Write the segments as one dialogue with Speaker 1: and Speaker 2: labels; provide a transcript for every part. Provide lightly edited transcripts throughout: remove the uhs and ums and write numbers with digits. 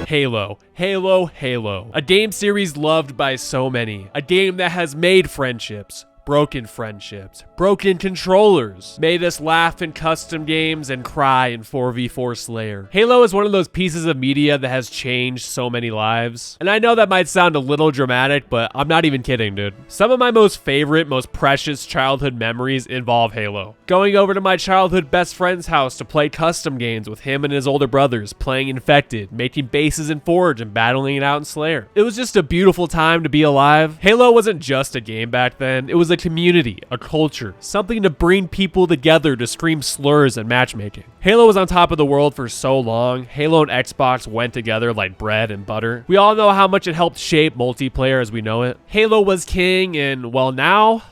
Speaker 1: Halo. Halo, Halo. A game series loved by so many. A game that has made friendships, broken friendships, broken controllers, made us laugh in custom games and cry in 4v4 Slayer. Halo is one of those pieces of media that has changed so many lives. And I know that might sound a little dramatic, but I'm not even kidding, dude. Some of my most favorite, most precious childhood memories involve Halo. Going over to my childhood best friend's house to play custom games with him and his older brothers, playing Infected, making bases in Forge, and battling it out in Slayer. It was just a beautiful time to be alive. Halo wasn't just a game back then, it was a community, a culture, something to bring people together to scream slurs and matchmaking. Halo was on top of the world for so long. Halo and Xbox went together like bread and butter. We all know how much it helped shape multiplayer as we know it. Halo was king, and well, now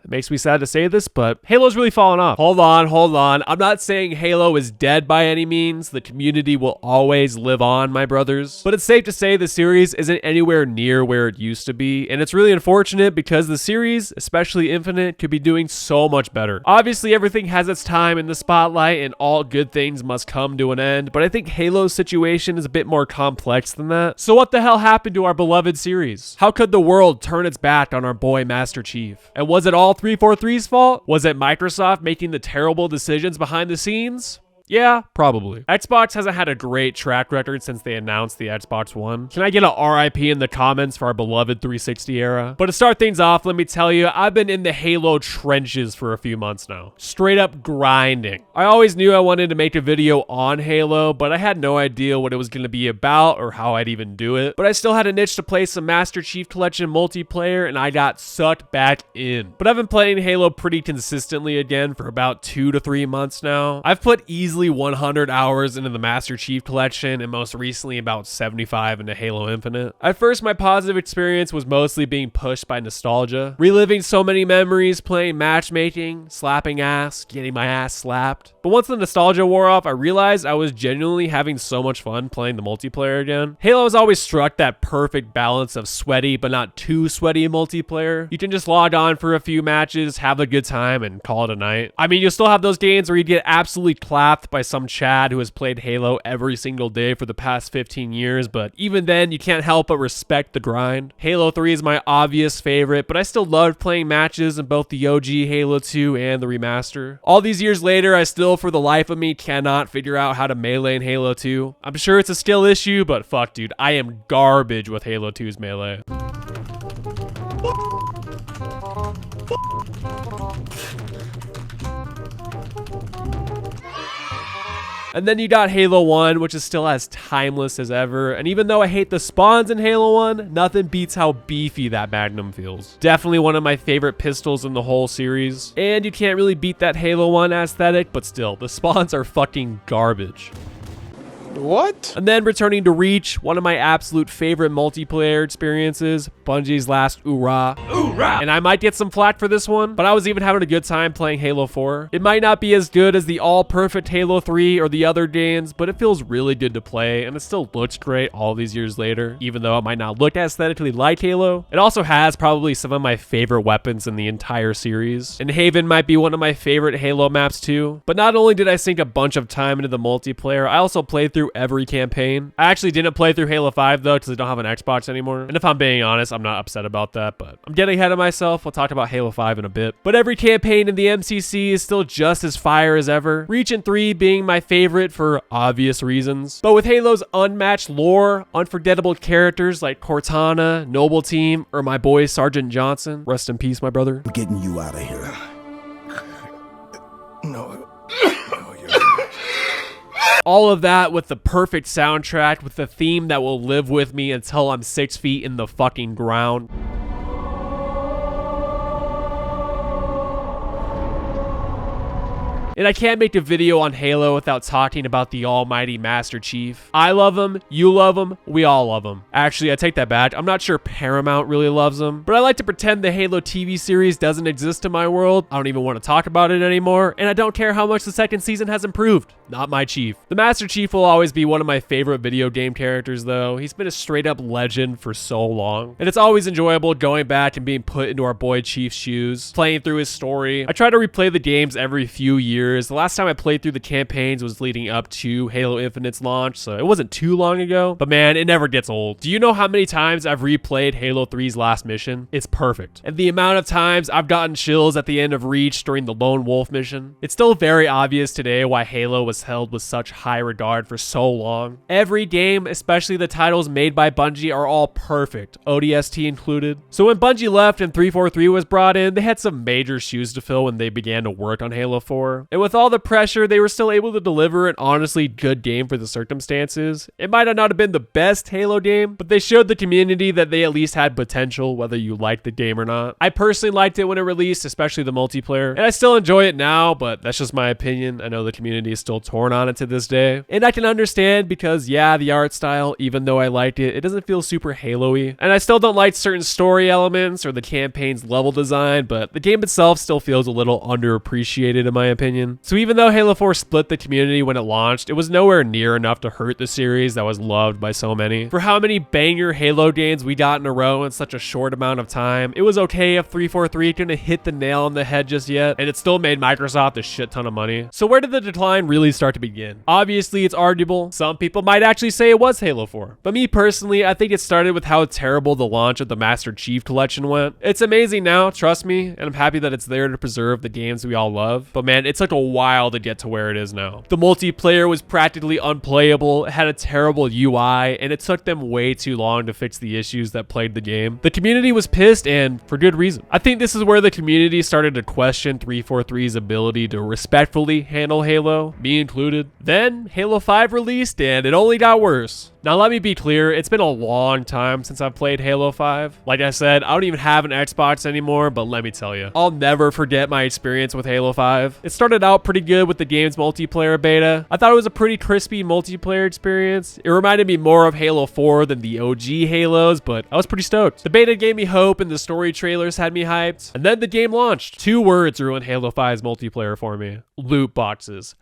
Speaker 1: it makes me sad to say this, but Halo's really fallen off. Hold on. I'm not saying Halo is dead by any means. The community will always live on, my brothers. But it's safe to say the series isn't anywhere near where it used to be, and it's really unfortunate because the series, especially Infinite, could be doing so much better. Obviously, everything has its time in the spotlight, and all good things must come to an end, but I think Halo's situation is a bit more complex than that. So what the hell happened to our beloved series? How could the world turn its back on our boy Master Chief? And was it all 343's fault? Was it Microsoft making the terrible decisions behind the scenes? Yeah, probably. Xbox hasn't had a great track record since they announced the Xbox One. Can I get a RIP in the comments for our beloved 360 era? But to start things off, let me tell you, I've been in the Halo trenches for a few months now. Straight up grinding. I always knew I wanted to make a video on Halo, but I had no idea what it was going to be about or how I'd even do it. But I still had an itch to play some Master Chief Collection multiplayer, and I got sucked back in. But I've been playing Halo pretty consistently again for about 2 to 3 months now. I've put easily 100 hours into the Master Chief Collection, and most recently about 75 into Halo Infinite. At first, my positive experience was mostly being pushed by nostalgia, reliving so many memories, playing matchmaking, slapping ass, getting my ass slapped. But once the nostalgia wore off, I realized I was genuinely having so much fun playing the multiplayer again. Halo has always struck that perfect balance of sweaty but not too sweaty multiplayer. You can just log on for a few matches, have a good time, and call it a night. I mean, you'll still have those games where you get absolutely clapped by some Chad who has played Halo every single day for the past 15 years, but even then, you can't help but respect the grind. Halo 3 is my obvious favorite, but I still loved playing matches in both the OG Halo 2 and the remaster. All these years later, I still, for the life of me, cannot figure out how to melee in Halo 2. I'm sure it's a skill issue, but fuck, dude, I am garbage with Halo 2's melee. And then you got Halo 1, which is still as timeless as ever. And even though I hate the spawns in Halo 1, nothing beats how beefy that Magnum feels. Definitely one of my favorite pistols in the whole series. And you can't really beat that Halo 1 aesthetic, but still, the spawns are fucking garbage.
Speaker 2: What?
Speaker 1: And then returning to Reach, one of my absolute favorite multiplayer experiences, Bungie's last Oorah. Oorah! And I might get some flack for this one, but I was even having a good time playing Halo 4. It might not be as good as the all-perfect Halo 3 or the other games, but it feels really good to play, and it still looks great all these years later, even though it might not look aesthetically like Halo. It also has probably some of my favorite weapons in the entire series, and Haven might be one of my favorite Halo maps too. But not only did I sink a bunch of time into the multiplayer, I also played through every campaign. I actually didn't play through Halo 5 though, because I don't have an Xbox anymore. And if I'm being honest, I'm not upset about that, but I'm getting ahead of myself. We'll talk about Halo 5 in a bit. But every campaign in the MCC is still just as fire as ever. Reach and 3 being my favorite for obvious reasons. But with Halo's unmatched lore, unforgettable characters like Cortana, Noble Team, or my boy Sergeant Johnson, rest in peace, my brother.
Speaker 3: I'm getting you out of here. No.
Speaker 1: All of that with the perfect soundtrack, with the theme that will live with me until I'm 6 feet in the fucking ground. And I can't make a video on Halo without talking about the almighty Master Chief. I love him, you love him, we all love him. Actually, I take that back. I'm not sure Paramount really loves him, but I like to pretend the Halo TV series doesn't exist in my world. I don't even want to talk about it anymore, and I don't care how much the second season has improved. Not my Chief. The Master Chief will always be one of my favorite video game characters though. He's been a straight up legend for so long, and it's always enjoyable going back and being put into our boy Chief's shoes, playing through his story. I try to replay the games every few years years. The last time I played through the campaigns was leading up to Halo Infinite's launch, so it wasn't too long ago. But man, it never gets old. Do you know how many times I've replayed Halo 3's last mission? It's perfect. And the amount of times I've gotten chills at the end of Reach during the Lone Wolf mission. It's still very obvious today why Halo was held with such high regard for so long. Every game, especially the titles made by Bungie, are all perfect, ODST included. So when Bungie left and 343 was brought in, they had some major shoes to fill when they began to work on Halo 4. And with all the pressure, they were still able to deliver an honestly good game for the circumstances. It might not have been the best Halo game, but they showed the community that they at least had potential, whether you liked the game or not. I personally liked it when it released, especially the multiplayer, and I still enjoy it now, but that's just my opinion. I know the community is still torn on it to this day, and I can understand because, yeah, the art style, even though I liked it, it doesn't feel super Halo-y, and I still don't like certain story elements or the campaign's level design, but the game itself still feels a little underappreciated in my opinion. So even though Halo 4 split the community when it launched, it was nowhere near enough to hurt the series that was loved by so many. For how many banger Halo games we got in a row in such a short amount of time, it was okay if 343 couldn't hit the nail on the head just yet, and it still made Microsoft a shit ton of money. So where did the decline really start to begin? Obviously, it's arguable. Some people might actually say it was Halo 4. But me personally, I think it started with how terrible the launch of the Master Chief Collection went. It's amazing now, trust me, and I'm happy that it's there to preserve the games we all love. But man, it took a while to get to where it is now. The multiplayer was practically unplayable, it had a terrible UI, and it took them way too long to fix the issues that plagued the game. The community was pissed, and for good reason. I think this is where the community started to question 343's ability to respectfully handle Halo, me included. Then Halo 5 released, and it only got worse. Now let me be clear, it's been a long time since I've played Halo 5. Like I said, I don't even have an Xbox anymore, but let me tell you, I'll never forget my experience with Halo 5. It started out pretty good with the game's multiplayer beta. I thought it was a pretty crispy multiplayer experience. It reminded me more of Halo 4 than the OG Halos, but I was pretty stoked. The beta gave me hope and the story trailers had me hyped. And then the game launched. 2 words ruined Halo 5's multiplayer for me: loot boxes.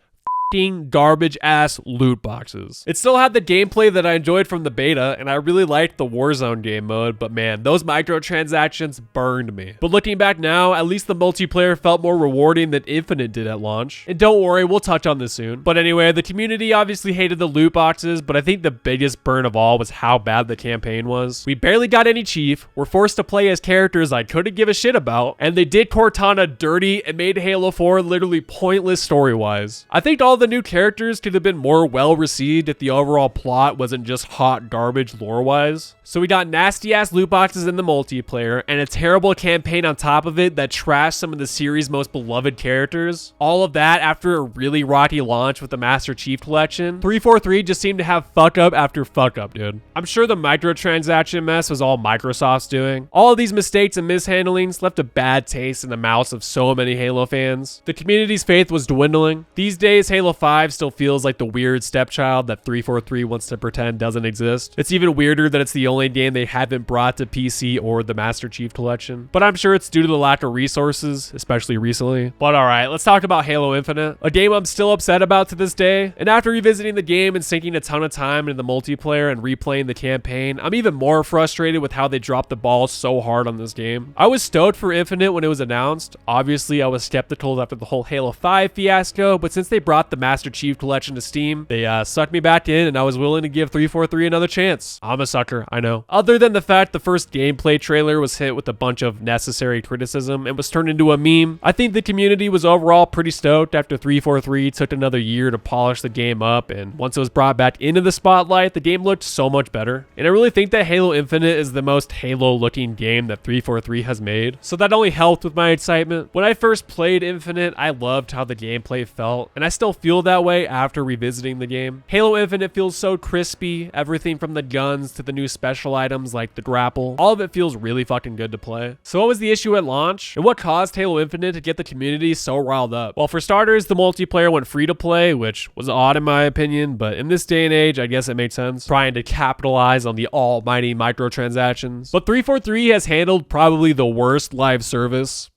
Speaker 1: Garbage ass loot boxes. It still had the gameplay that I enjoyed from the beta, and I really liked the Warzone game mode, but man, those microtransactions burned me. But looking back now, at least the multiplayer felt more rewarding than Infinite did at launch. And don't worry, we'll touch on this soon. But anyway, the community obviously hated the loot boxes, but I think the biggest burn of all was how bad the campaign was. We barely got any Chief, were forced to play as characters I couldn't give a shit about, and they did Cortana dirty and made Halo 4 literally pointless story-wise. I think all the new characters could have been more well received if the overall plot wasn't just hot garbage lore wise. So we got nasty ass loot boxes in the multiplayer and a terrible campaign on top of it that trashed some of the series' most beloved characters. All of that after a really rocky launch with the Master Chief Collection. 343 just seemed to have fuck up after fuck up, dude. I'm sure the microtransaction mess was all Microsoft's doing. All of these mistakes and mishandlings left a bad taste in the mouths of so many Halo fans. The community's faith was dwindling. These days, Halo 5 still feels like the weird stepchild that 343 wants to pretend doesn't exist. It's even weirder that it's the only game they haven't brought to PC or the Master Chief Collection. But I'm sure it's due to the lack of resources, especially recently. But alright, let's talk about Halo Infinite, a game I'm still upset about to this day. And after revisiting the game and sinking a ton of time into the multiplayer and replaying the campaign, I'm even more frustrated with how they dropped the ball so hard on this game. I was stoked for Infinite when it was announced. Obviously, I was skeptical after the whole Halo 5 fiasco, but since they brought the Master Chief Collection to Steam, they sucked me back in, and I was willing to give 343 another chance. I'm a sucker, I know. Other than the fact the first gameplay trailer was hit with a bunch of necessary criticism and was turned into a meme, I think the community was overall pretty stoked after 343 took another year to polish the game up, and once it was brought back into the spotlight, the game looked so much better. And I really think that Halo Infinite is the most Halo-looking game that 343 has made, so that only helped with my excitement. When I first played Infinite, I loved how the gameplay felt, and I still feel that way after revisiting the game. Halo Infinite feels so crispy, everything from the guns to the new special items like the grapple, all of it feels really fucking good to play. So what was the issue at launch, and what caused Halo Infinite to get the community so riled up? Well, for starters, the multiplayer went free to play, which was odd in my opinion, but in this day and age, I guess it made sense, trying to capitalize on the almighty microtransactions. But 343 has handled probably the worst live service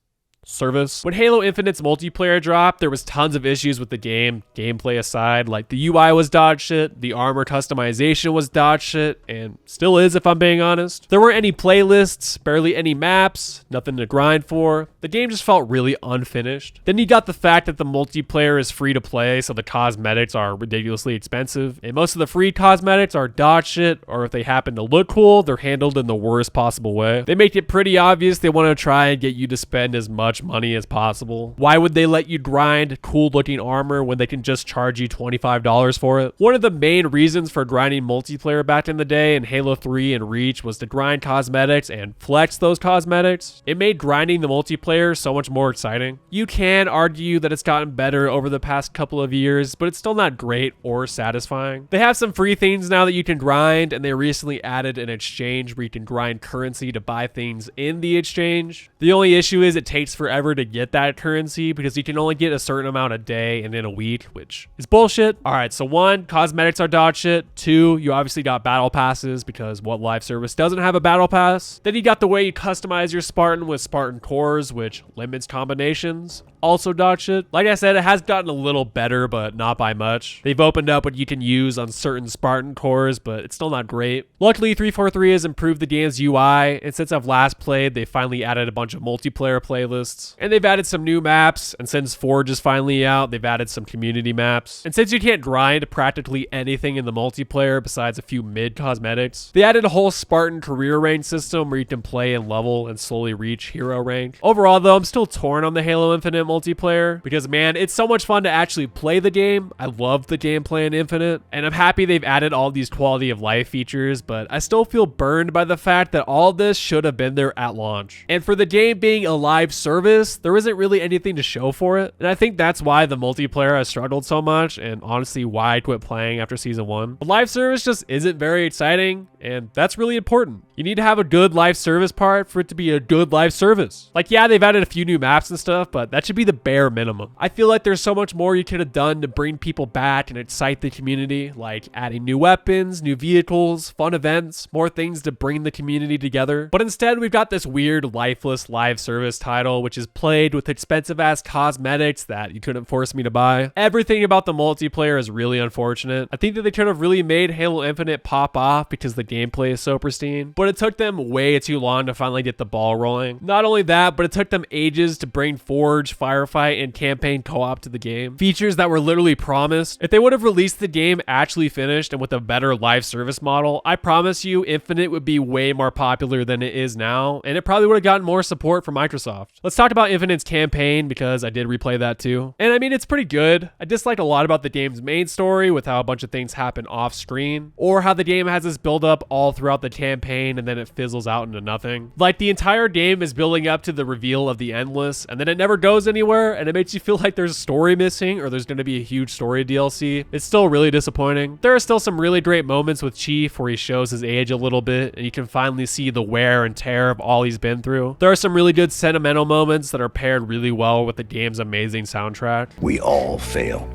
Speaker 1: service. When Halo Infinite's multiplayer dropped, there was tons of issues with the game, gameplay aside. Like the UI was dog shit, the armor customization was dog shit, and still is if I'm being honest. There weren't any playlists, barely any maps, nothing to grind for. The game just felt really unfinished. Then you got the fact that the multiplayer is free to play, so the cosmetics are ridiculously expensive, and most of the free cosmetics are dog shit, or if they happen to look cool, they're handled in the worst possible way. They make it pretty obvious they want to try and get you to spend as much money as possible. Why would they let you grind cool looking armor when they can just charge you $25 for it? One of the main reasons for grinding multiplayer back in the day in Halo 3 and Reach was to grind cosmetics and flex those cosmetics. It made grinding the multiplayer so much more exciting. You can argue that it's gotten better over the past couple of years, but it's still not great or satisfying. They have some free things now that you can grind, and they recently added an exchange where you can grind currency to buy things in the exchange. The only issue is it takes forever to get that currency because you can only get a certain amount a day and in a week, which is bullshit. All right, so 1, cosmetics are dog shit. 2, you obviously got battle passes because what live service doesn't have a battle pass? Then you got the way you customize your Spartan with Spartan cores, which limits combinations. Also dog shit. Like I said, it has gotten a little better, but not by much. They've opened up what you can use on certain Spartan cores, but it's still not great. Luckily, 343 has improved the game's UI, and since I've last played, they finally added a bunch of multiplayer playlists, and they've added some new maps, and since Forge is finally out, they've added some community maps. And since you can't grind practically anything in the multiplayer besides a few mid cosmetics, they added a whole Spartan career rank system where you can play and level and slowly reach hero rank. Overall though, I'm still torn on the Halo Infinite multiplayer because man, it's so much fun to actually play the game. I love the gameplay in Infinite, and I'm happy they've added all these quality of life features, but I still feel burned by the fact that all this should have been there at launch. And for the game being a live service, there isn't really anything to show for it, and I think that's why the multiplayer has struggled so much, and honestly why I quit playing after season 1. The live service just isn't very exciting, and that's really important. You need to have a good live service part for it to be a good live service. Like yeah, they've added a few new maps and stuff, but that should be the bare minimum. I feel like there's so much more you could have done to bring people back and excite the community, like adding new weapons, new vehicles, fun events, more things to bring the community together. But instead, we've got this weird, lifeless live service title, which is played with expensive ass cosmetics that you couldn't force me to buy. Everything about the multiplayer is really unfortunate. I think that they could have really made Halo Infinite pop off because the gameplay is so pristine, but it took them way too long to finally get the ball rolling. Not only that, but it took them ages to bring Forge, Firefight, and Campaign co-op to the game. Features that were literally promised. If they would have released the game actually finished and with a better live service model, I promise you Infinite would be way more popular than it is now, and it probably would have gotten more support from Microsoft. Let's talk about Infinite's campaign because I did replay that too. And I mean, it's pretty good. I disliked a lot about the game's main story with how a bunch of things happen off screen, or how the game has this build up all throughout the campaign and then it fizzles out into nothing. Like the entire game is building up to the reveal of the Endless, and then it never goes anywhere, and it makes you feel like there's a story missing or there's going to be a huge story DLC. It's still really disappointing. There are still some really great moments with Chief where he shows his age a little bit and you can finally see the wear and tear of all he's been through. There are some really good sentimental moments that are paired really well with the game's amazing soundtrack.
Speaker 3: We all fail.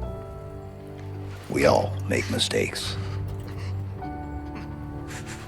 Speaker 3: We all make mistakes.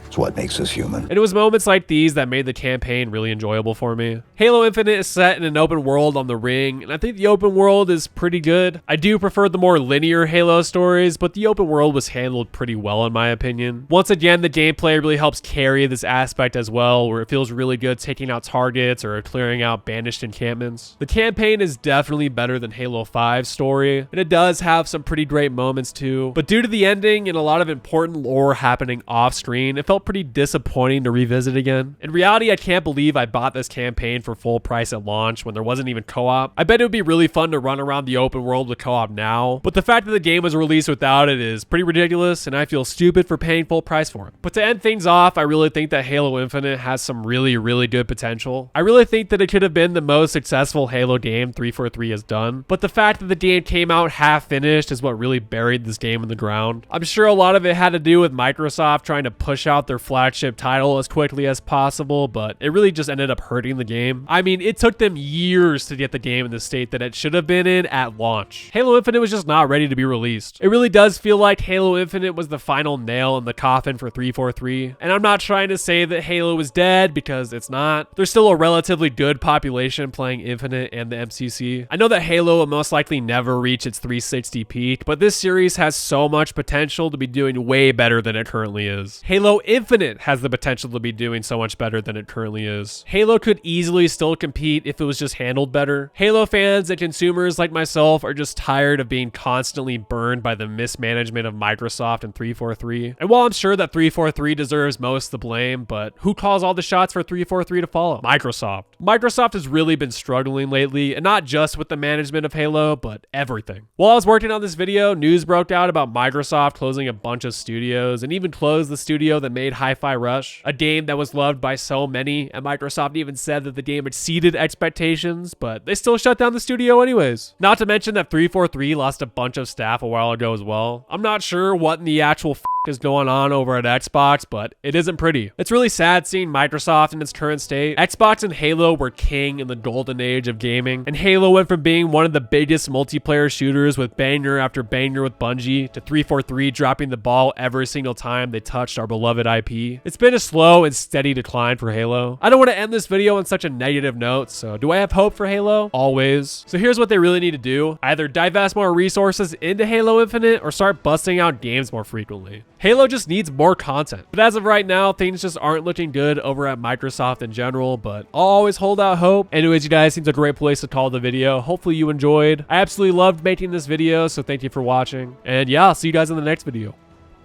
Speaker 3: It's what makes us human.
Speaker 1: And it was moments like these that made the campaign really enjoyable for me. Halo Infinite is set in an open world on the ring, and I think the open world is pretty good. I do prefer the more linear Halo stories, but the open world was handled pretty well in my opinion. Once again, the gameplay really helps carry this aspect as well, where it feels really good taking out targets or clearing out banished encampments. The campaign is definitely better than Halo 5's story, and it does have some pretty great moments too, but due to the ending and a lot of important lore happening off screen, it felt pretty disappointing to revisit again. In reality, I can't believe I bought this campaign for full price at launch when there wasn't even co-op. I bet it would be really fun to run around the open world with co-op now, but the fact that the game was released without it is pretty ridiculous, and I feel stupid for paying full price for it. But to end things off, I really think that Halo Infinite has some really good potential. I really think that it could have been the most successful Halo game 343 has done, but the fact that the game came out half finished is what really buried this game in the ground. I'm sure a lot of it had to do with Microsoft trying to push out their their flagship title as quickly as possible, but it really just ended up hurting the game. I mean, it took them years to get the game in the state that it should have been in at launch. Halo Infinite was just not ready to be released. It really does feel like Halo Infinite was the final nail in the coffin for 343, and I'm not trying to say that Halo is dead because it's not. There's still a relatively good population playing Infinite and the MCC. I know that Halo will most likely never reach its 360 peak, but this series has so much potential to be doing way better than it currently is. Halo Infinite has the potential to be doing so much better than it currently is. Halo could easily still compete if it was just handled better. Halo fans and consumers like myself are just tired of being constantly burned by the mismanagement of Microsoft and 343. And while I'm sure that 343 deserves most of the blame, but who calls all the shots for 343 to follow? Microsoft. Microsoft has really been struggling lately, and not just with the management of Halo, but everything. While I was working on this video, news broke out about Microsoft closing a bunch of studios and even closed the studio that made Hi-Fi Rush, a game that was loved by so many, and Microsoft even said that the game exceeded expectations, but they still shut down the studio anyways. Not to mention that 343 lost a bunch of staff a while ago as well. I'm not sure what in the actual is going on over at Xbox, but it isn't pretty. It's really sad seeing Microsoft in its current state. Xbox and Halo were king in the golden age of gaming, and Halo went from being one of the biggest multiplayer shooters with banger after banger with Bungie to 343 dropping the ball every single time they touched our beloved IP. It's been a slow and steady decline for Halo. I don't want to end this video on such a negative note, so do I have hope for Halo? Always. So here's what they really need to do. Either divest more resources into Halo Infinite or start busting out games more frequently. Halo just needs more content. But as of right now, things just aren't looking good over at Microsoft in general, but I'll always hold out hope. Anyways, you guys, seems a great place to call the video. Hopefully you enjoyed. I absolutely loved making this video, so thank you for watching. And yeah, I'll see you guys in the next video.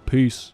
Speaker 1: Peace.